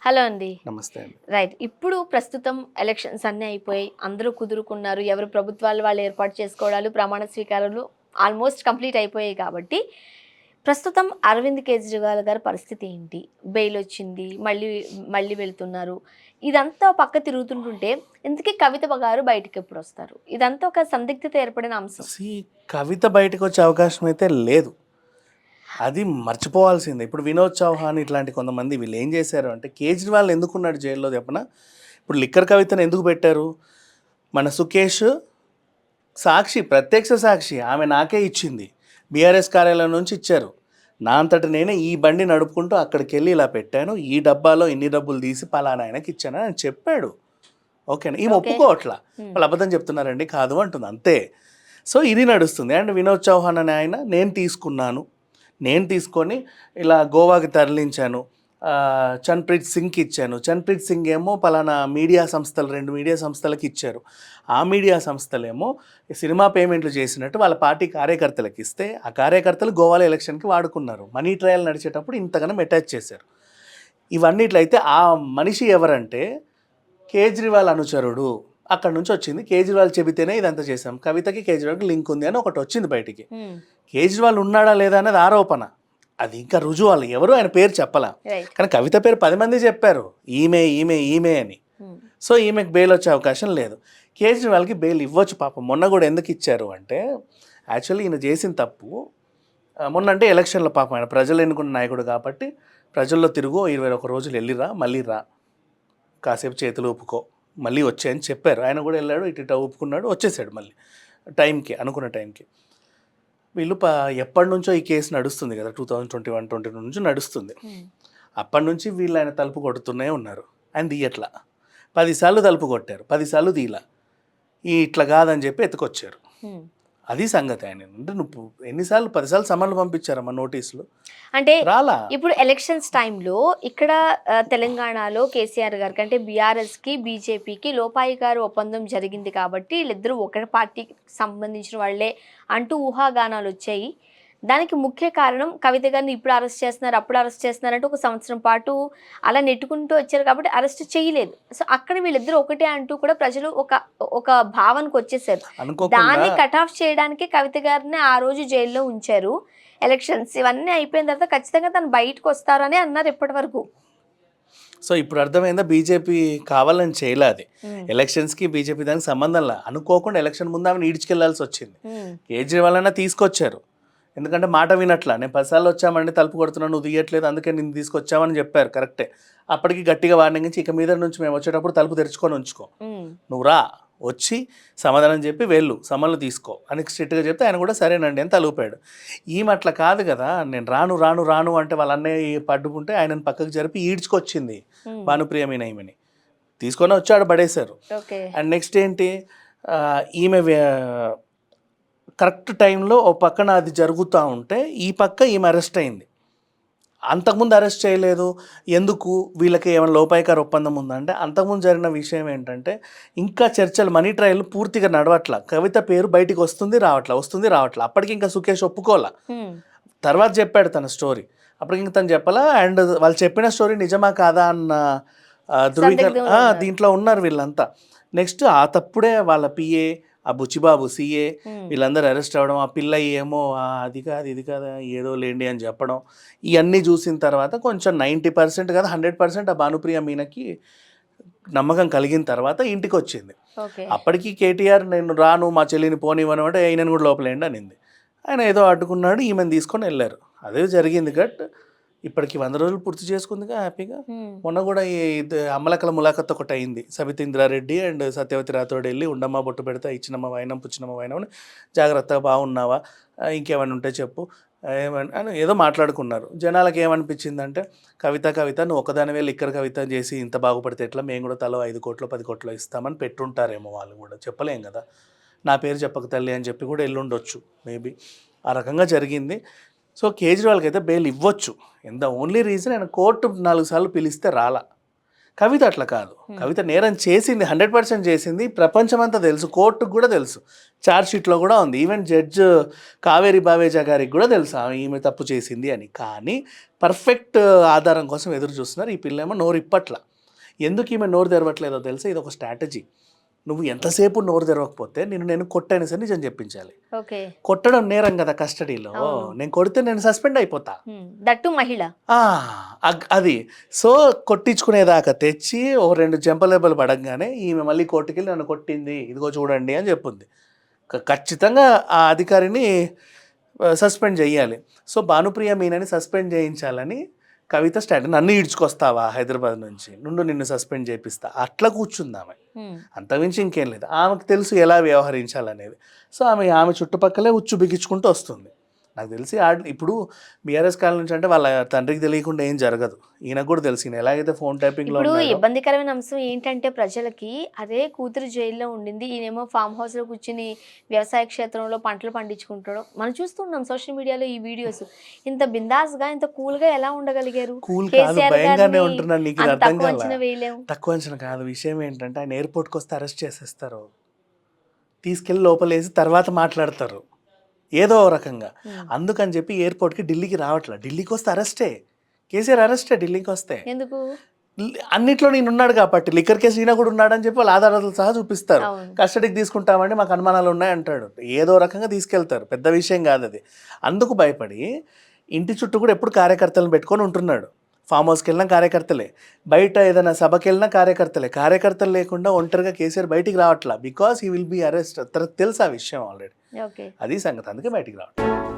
Hello అండి. నమస్తే అండి. రైట్. ఇప్పుడు ప్రస్తుతం ఎలక్షన్స్ అన్నీ అయిపోయాయి. అందరూ కుదురుకున్నారు. ఎవరు ప్రభుత్వాలు వాళ్ళు ఏర్పాటు చేసుకోవడాలు, ప్రమాణ స్వీకారాలు ఆల్మోస్ట్ కంప్లీట్ అయిపోయాయి కాబట్టి, ప్రస్తుతం అరవింద్ కేజ్రీవాల్ గారి పరిస్థితి ఏంటి? బెయిల్ వచ్చింది. మళ్ళీ మళ్ళీ వెళ్తున్నారు. ఇదంతా పక్క తిరుగుతుంటుంటే, ఇంతకీ కవిత గారు బయటికెప్పుడొస్తారు? ఇదంతా ఒక సందిగ్ధత ఏర్పడిన అంశం. కవిత బయటకొచ్చే అవకాశం అయితే లేదు. అది మర్చిపోవాల్సిందే. ఇప్పుడు వినోద్ చౌహాన్ ఇట్లాంటి కొంతమంది వీళ్ళు ఏం చేశారు అంటే, కేజ్రీవాల్ ఎందుకున్నాడు జైల్లో చెప్పనా? ఇప్పుడు లిక్కర్ కవితను ఎందుకు పెట్టారు? మన సుకేష్ సాక్షి, ప్రత్యక్ష సాక్షి. ఆమె నాకే ఇచ్చింది. బీఆర్ఎస్ కార్యాలయం నుంచి ఇచ్చారు. నా అంతట నేనే ఈ బండి నడుపుకుంటూ అక్కడికి వెళ్ళి ఇలా పెట్టాను. ఈ డబ్బాలో ఇన్ని డబ్బులు తీసి పలానా ఆయనకి ఇచ్చాను అని చెప్పాడు. ఓకేనా? ఈమె ఒప్పుకోవట్లా. వాళ్ళు అబద్ధం చెప్తున్నారండి, కాదు అంటుంది అంతే. సో ఇది నడుస్తుంది. అండ్ వినోద్ చౌహాన్ అనే ఆయన నేను తీసుకొని ఇలా గోవాకి తరలించాను, చన్ప్రీత్ సింగ్కి ఇచ్చాను. చన్ప్రీత్ సింగ్ ఏమో పలానా మీడియా సంస్థలు 2 మీడియా సంస్థలకు ఇచ్చారు. ఆ మీడియా సంస్థలేమో సినిమా పేమెంట్లు చేసినట్టు వాళ్ళ పార్టీ కార్యకర్తలకు ఇస్తే, ఆ కార్యకర్తలు గోవాలో ఎలక్షన్కి వాడుకున్నారు. మనీ ట్రయల్ నడిచేటప్పుడు ఇంతగానో అటాచ్ చేశారు. ఇవన్నిట్లయితే ఆ మనిషి ఎవరంటే కేజ్రీవాల్ అనుచరుడు. అక్కడ నుంచి వచ్చింది. కేజ్రీవాల్ చెబితేనే ఇదంతా చేశాం. కవితకి కేజ్రీవాల్కి లింక్ ఉంది అని ఒకటి వచ్చింది బయటికి. కేజ్రీవాల్ ఉన్నాడా లేదా అనేది ఆరోపణ. అది ఇంకా రుజువాలి. ఎవరు ఆయన పేరు చెప్పలా. కానీ కవిత పేరు 10 మంది చెప్పారు, ఈమె అని. సో ఈమెకు బెయిల్ వచ్చే అవకాశం లేదు. కేజ్రీవాల్కి బెయిల్ ఇవ్వచ్చు పాపం. మొన్న కూడా ఎందుకు ఇచ్చారు అంటే, యాక్చువల్లీ ఈయన చేసిన తప్పు మొన్న అంటే ఎలక్షన్లో పాపం ఆయన ప్రజలు ఎన్నుకున్న నాయకుడు కాబట్టి, ప్రజల్లో తిరుగు 21 రోజులు వెళ్ళిరా, మళ్ళీ రా, కాసేపు చేతులు ఊపుకో, మళ్ళీ వచ్చాయని చెప్పారు. ఆయన కూడా వెళ్ళాడు, ఇటు ఊపుకున్నాడు, వచ్చేసాడు మళ్ళీ టైంకి, అనుకున్న టైంకి. వీళ్ళు ఎప్పటి నుంచో ఈ కేసు నడుస్తుంది కదా, 2021-22 నుంచి నడుస్తుంది. అప్పటి నుంచి వీళ్ళు ఆయన తలుపు కొడుతూనే ఉన్నారు. ఆయన తీయట్లా. 10 సార్లు తలుపు కొట్టారు, 10 సార్లు తీలా. ఇట్లా కాదని చెప్పి ఎత్తుకొచ్చారు. అది సంగతి. ఆయన అంటే నువ్వు ఎన్నిసార్లు 10 సార్లు సమన్లు పంపించారమ్మా నోటీసులు, అంటే రాలా. ఇప్పుడు ఎలక్షన్స్ టైంలో ఇక్కడ తెలంగాణలో కేసీఆర్ గారికి అంటే బీఆర్ఎస్కి బీజేపీకి లోపాయికారు ఒప్పందం జరిగింది కాబట్టి వీళ్ళిద్దరూ ఒక పార్టీకి సంబంధించిన వాళ్ళే అంటూ ఊహాగానాలు వచ్చాయి. దానికి ముఖ్య కారణం కవిత గారిని ఇప్పుడు అరెస్ట్ చేస్తున్నారు, అప్పుడు అరెస్ట్ చేస్తున్నారంటే ఒక సంవత్సరం పాటు అలా నెట్టుకుంటూ వచ్చారు కాబట్టి అరెస్ట్ చేయలేదు. సో అక్కడ వీళ్ళిద్దరూ ఒకటే అంటూ కూడా ప్రజలు ఒక భావనకు వచ్చేసారు. దాన్ని కట్ ఆఫ్ చేయడానికి కవిత గారిని ఆ రోజు జైల్లో ఉంచారు. ఎలక్షన్స్ ఇవన్నీ అయిపోయిన తర్వాత ఖచ్చితంగా తను బయటకు వస్తారని అన్నారు ఇప్పటి వరకు. సో ఇప్పుడు అర్థమైందా, బీజేపీ కావాలని చేయలే. అది ఎలక్షన్స్కి బీజేపీ దానికి సంబంధంలా. అనుకోకుండా ఎలక్షన్ ముందు ఆమెను ఈడ్చుకెళ్లాల్సి వచ్చింది. కేజ్రీవాల్ అయినా తీసుకొచ్చారు, ఎందుకంటే మాట వినట్లా. నేను 10 సార్లు వచ్చామండి, తలుపు కొడుతున్నాను, నువ్వు తీయట్లేదు, అందుకే నేను తీసుకొచ్చామని చెప్పారు. కరెక్టే. అప్పటికి గట్టిగా వార్నింగ్ ఇచ్చి, ఇక మీద నుంచి మేము వచ్చేటప్పుడు తలుపు తెరుచుకొని ఉంచుకో, నువ్వు రా, వచ్చి సమాధానం చెప్పి వెళ్ళు, సమన్లు తీసుకో అని స్ట్రిక్ట్గా చెప్తే ఆయన కూడా సరేనండి అని తలుపాడు. ఈమె అట్లా కాదు కదా, నేను రాను అంటే వాళ్ళ అన్నయ్య పడ్డుకుంటే ఆయనను పక్కకు జరిపి ఈడ్చుకొచ్చింది భానుప్రియ మీన. ఈమెని తీసుకొని వచ్చాడు, పడేశారు. అండ్ నెక్స్ట్ ఏంటి, ఈమె కరెక్ట్ టైంలో ఓ పక్కన అది జరుగుతూ ఉంటే ఈ పక్క ఈమె అరెస్ట్ అయింది. అంతకుముందు అరెస్ట్ చేయలేదు. ఎందుకు, వీళ్ళకి ఏమైనా లోపాయికార ఒప్పందం ఉందంటే, అంతకుముందు జరిగిన విషయం ఏంటంటే ఇంకా చర్చలు, మనీ ట్రయల్ పూర్తిగా నడవట్లా. కవిత పేరు బయటికి వస్తుంది రావట్లా. అప్పటికి ఇంకా సుకేష్ ఒప్పుకోలా. తర్వాత చెప్పాడు తన స్టోరీ, అప్పటికి ఇంకా తను చెప్పాలా. అండ్ వాళ్ళు చెప్పిన స్టోరీ నిజమా కాదా అన్న ధృవీకరణ దీంట్లో ఉన్నారు వీళ్ళంతా. నెక్స్ట్ ఆ తప్పుడే వాళ్ళ పిఏ, ఆ బుచ్చిబాబు సిఏ వీళ్ళందరూ అరెస్ట్ అవ్వడం, ఆ పిల్ల ఏమో అది కాదు ఇది కాదు ఏదో లేండి అని చెప్పడం, ఇవన్నీ చూసిన తర్వాత కొంచెం 90% కాదు 100% ఆ భానుప్రియ మీనకి నమ్మకం కలిగిన తర్వాత ఇంటికి వచ్చింది. అప్పటికి కేటీఆర్ నేను రాను, మా చెల్లిని పోనివ్వను అంటే ఈయనను కూడా లోపలేండి అనింది. ఆయన ఏదో అడ్డుకున్నాడు, ఈమెను తీసుకొని వెళ్ళారు. అదే జరిగింది. గట్ ఇప్పటికి 100 రోజులు పూర్తి చేసుకుందిగా హ్యాపీగా. మొన్న కూడా ఈ అమ్మలక్కల ములాఖత్ ఒకటి అయింది. సబితా ఇంద్రారెడ్డి అండ్ సత్యవతి రాథోడ్ వెళ్ళి ఉండమ్మ బొట్టు పెడతా, ఇచ్చినమ్మ వైనం పుచ్చినమ్మ వైనం అని, జాగ్రత్తగా బాగున్నావా, ఇంకేమైనా ఉంటే చెప్పు అని ఏదో మాట్లాడుకున్నారు. జనాలకు ఏమనిపించిందంటే, కవిత నువ్వు ఒకదానివే లిక్కర్ కవిత చేసి ఇంత బాగుపడితే ఎట్లా, మేము కూడా తలో 5 కోట్లు 10 కోట్లు ఇస్తామని పెట్టుంటారేమో వాళ్ళు కూడా, చెప్పలేం కదా. నా పేరు చెప్పక తల్లి అని చెప్పి కూడా వెళ్ళుండొచ్చు మేబీ. ఆ రకంగా జరిగింది. సో కేజ్రీవాల్కి అయితే బెయిల్ ఇవ్వచ్చు. ద ఓన్లీ రీజన్ ఆయన కోర్టు 4 సార్లు పిలిస్తే రాలా. కవిత అట్లా కాదు. కవిత నేరం చేసింది, 100% చేసింది, ప్రపంచమంతా తెలుసు, కోర్టుకు కూడా తెలుసు, ఛార్జ్ షీట్లో కూడా ఉంది, ఈవెన్ జడ్జ్ కావేరి బావేజా గారికి కూడా తెలుసు ఈమె తప్పు చేసింది అని. కానీ పర్ఫెక్ట్ ఆధారం కోసం ఎదురు చూస్తున్నారు. ఈ పిల్లేమో నోరు ఇప్పట్ల. ఎందుకు ఈమె నోరు తెరవట్లేదో తెలుసా? ఇది ఒక స్ట్రాటజీ. నువ్వు ఎంతసేపు నోరు తెరవకపోతే నేను కొట్టాను సరే నిజం చెప్పించాలి. ఓకే. కొట్టడం నేరం కదా కస్టడీలో. నేను కొడితే నేను సస్పెండ్ అయిపోతా. దట్టు మహిళ. అది సో కొట్టించుకునేదాకా తెచ్చి ఓ 2 చెంపలెబ్బలు పడంగానే ఈమె మళ్ళీ కోర్టుకెళ్ళి నన్ను కొట్టింది, ఇదిగో చూడండి అని చెప్పింది. ఖచ్చితంగా ఆ అధికారిని సస్పెండ్ చేయాలి. సో భానుప్రియ మీనని సస్పెండ్ చేయించాలని కవిత నన్ను ఈడ్చుకొస్తావా హైదరాబాద్ నుంచి, నిన్ను సస్పెండ్ చేపిస్తా, అట్లా కూర్చుందామె. అంతకుమించి ఇంకేం లేదు. ఆమెకు తెలుసు ఎలా వ్యవహరించాలనేది. సో ఆమె చుట్టుపక్కలే ఉచ్చు బిగించుకుంటూ వస్తుంది. నాకు తెలిసి ఇప్పుడు బీఆర్ఎస్ కాలం నుంచి అంటే వాళ్ళ తండ్రికి తెలియకుండా ఏం జరగదు. ఈయనకు కూడా తెలుసు, ఈయన ఎలాగైతే ఫోన్ టైపింగ్లో. ఇప్పుడు ఇబ్బందికరమైన అంశం ఏంటంటే ప్రజలకి అదే కూతురు జైల్లో ఉండింది, ఈయనేమో ఫామ్ హౌస్లో కూర్చుని వ్యవసాయ క్షేత్రంలో పంటలు పండించుకుంటాడు. మనం చూస్తున్నాం సోషల్ మీడియాలో ఈ వీడియోస్. ఇంత బిందాస్గా ఇంత కూల్గా ఎలా ఉండగలిగారు? కూల్ కాదు, భయంగానే ఉంటున్నాను. నీకు ఇది అర్థం కాదు. తక్కువ అంచనా కాదు. విషయం ఏంటంటే ఆయన ఎయిర్పోర్ట్కి వస్తే అరెస్ట్ చేసేస్తారు, తీసుకెళ్ళి లోపలేసి తర్వాత మాట్లాడతారు ఏదో రకంగా. అందుకని చెప్పి ఎయిర్పోర్ట్కి ఢిల్లీకి రావట్లే. ఢిల్లీకి వస్తే అరెస్టే, కేసీఆర్ అరెస్టే ఢిల్లీకి వస్తే. ఎందుకు? అన్నిట్లో నేను ఉన్నాడు కాబట్టి, లిక్కర్ కేసు ఈయన కూడా ఉన్నాడని చెప్పి వాళ్ళు ఆధారాలు సహా చూపిస్తారు. కస్టడీకి తీసుకుంటామండి, మాకు అనుమానాలు ఉన్నాయి అంటాడు. ఏదో రకంగా తీసుకెళ్తారు, పెద్ద విషయం కాదు అది. అందుకు భయపడి ఇంటి చుట్టూ కూడా ఎప్పుడు కార్యకర్తలను పెట్టుకొని ఉంటున్నాడు. ఫామ్ హౌస్కి వెళ్ళినా కార్యకర్తలే, బయట ఏదైనా సభకి వెళ్ళినా కార్యకర్తలే. కార్యకర్తలు లేకుండా ఒంటరిగా కేసీఆర్ బయటికి రావట్లా, because he will be arrest. తెలుసు ఆ విషయం ఆల్రెడీ. అది సంగతి, అందుకే బయటికి రావట్లేదు.